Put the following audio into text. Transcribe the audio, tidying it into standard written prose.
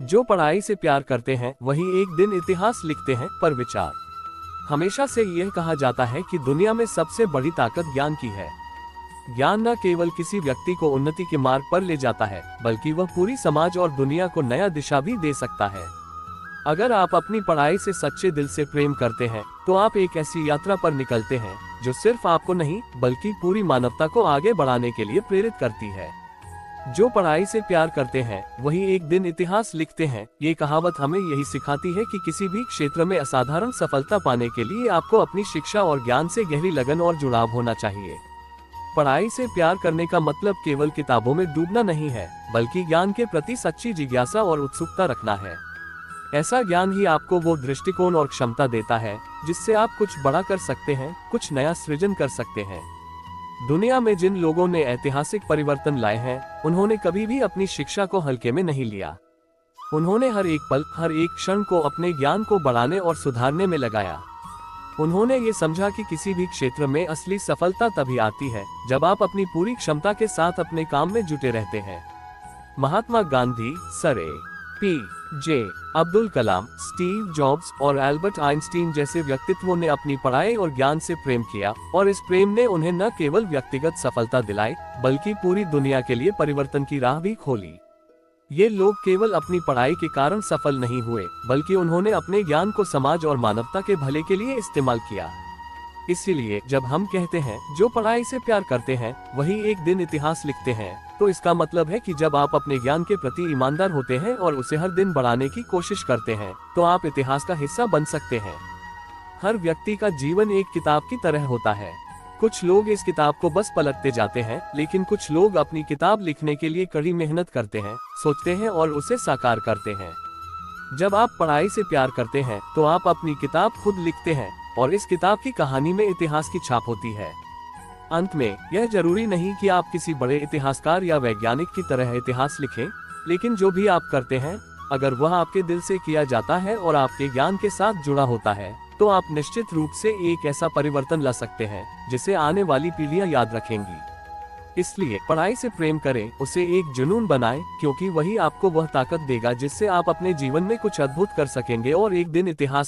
जो पढ़ाई से प्यार करते हैं वही एक दिन इतिहास लिखते हैं। पर विचार। हमेशा से यह कहा जाता है कि दुनिया में सबसे बड़ी ताकत ज्ञान की है। ज्ञान न केवल किसी व्यक्ति को उन्नति के मार्ग पर ले जाता है, बल्कि वह पूरी समाज और दुनिया को नया दिशा भी दे सकता है। अगर आप अपनी पढ़ाई से सच्चे दिल से प्रेम करते हैं, तो आप एक ऐसी यात्रा पर निकलते हैं जो सिर्फ आपको नहीं, बल्कि पूरी मानवता को आगे बढ़ाने के लिए प्रेरित करती है। जो पढ़ाई से प्यार करते हैं वही एक दिन इतिहास लिखते हैं। ये कहावत हमें यही सिखाती है कि किसी भी क्षेत्र में असाधारण सफलता पाने के लिए आपको अपनी शिक्षा और ज्ञान से गहरी लगन और जुड़ाव होना चाहिए। पढ़ाई से प्यार करने का मतलब केवल किताबों में डूबना नहीं है, बल्कि ज्ञान के प्रति सच्ची जिज्ञासा और उत्सुकता रखना है। ऐसा ज्ञान ही आपको वो दृष्टिकोण और क्षमता देता है जिससे आप कुछ बड़ा कर सकते हैं, कुछ नया सृजन कर सकते हैं। दुनिया में जिन लोगों ने ऐतिहासिक परिवर्तन लाए हैं, उन्होंने कभी भी अपनी शिक्षा को हल्के में नहीं लिया। उन्होंने हर एक पल, हर एक क्षण को अपने ज्ञान को बढ़ाने और सुधारने में लगाया। उन्होंने ये समझा कि किसी भी क्षेत्र में असली सफलता तभी आती है जब आप अपनी पूरी क्षमता के साथ अपने काम में जुटे रहते हैं। Mahatma Gandhi, sir P.J. Abdul Kalam, Steve jobs और एल्बर्ट आइंस्टीन जैसे व्यक्तित्वों ने अपनी पढ़ाई और ज्ञान से प्रेम किया, और इस प्रेम ने उन्हें न केवल व्यक्तिगत सफलता दिलाई, बल्कि पूरी दुनिया के लिए परिवर्तन की राह भी खोली। ये लोग केवल अपनी पढ़ाई के कारण सफल नहीं हुए, बल्कि उन्होंने अपने ज्ञान को समाज और मानवता के भले के लिए इस्तेमाल किया। इसीलिए जब हम कहते हैं जो पढ़ाई से प्यार करते हैं वही एक दिन इतिहास लिखते हैं, तो इसका मतलब है कि जब आप अपने ज्ञान के प्रति ईमानदार होते हैं और उसे हर दिन बढ़ाने की कोशिश करते हैं, तो आप इतिहास का हिस्सा बन सकते हैं। हर व्यक्ति का जीवन एक किताब की तरह होता है। कुछ लोग इस किताब को बस पलटते जाते हैं, लेकिन कुछ लोग अपनी किताब लिखने के लिए कड़ी मेहनत करते हैं, सोचते हैं और उसे साकार करते हैं। जब आप पढ़ाई से प्यार करते हैं, तो आप अपनी किताब खुद लिखते हैं, और इस किताब की कहानी में इतिहास की छाप होती है। अंत में यह जरूरी नहीं कि आप किसी बड़े इतिहासकार या वैज्ञानिक की तरह इतिहास लिखें, लेकिन जो भी आप करते हैं, अगर वह आपके दिल से किया जाता है और आपके ज्ञान के साथ जुड़ा होता है, तो आप निश्चित रूप से एक ऐसा परिवर्तन ला सकते हैं जिसे आने वाली पीढ़ियां याद रखेंगी। इसलिए पढ़ाई से प्रेम करें, उसे एक जुनून बनाएं, क्योंकि वही आपको वह ताकत देगा जिससे आप अपने जीवन में कुछ अद्भुत कर सकेंगे और एक दिन इतिहास का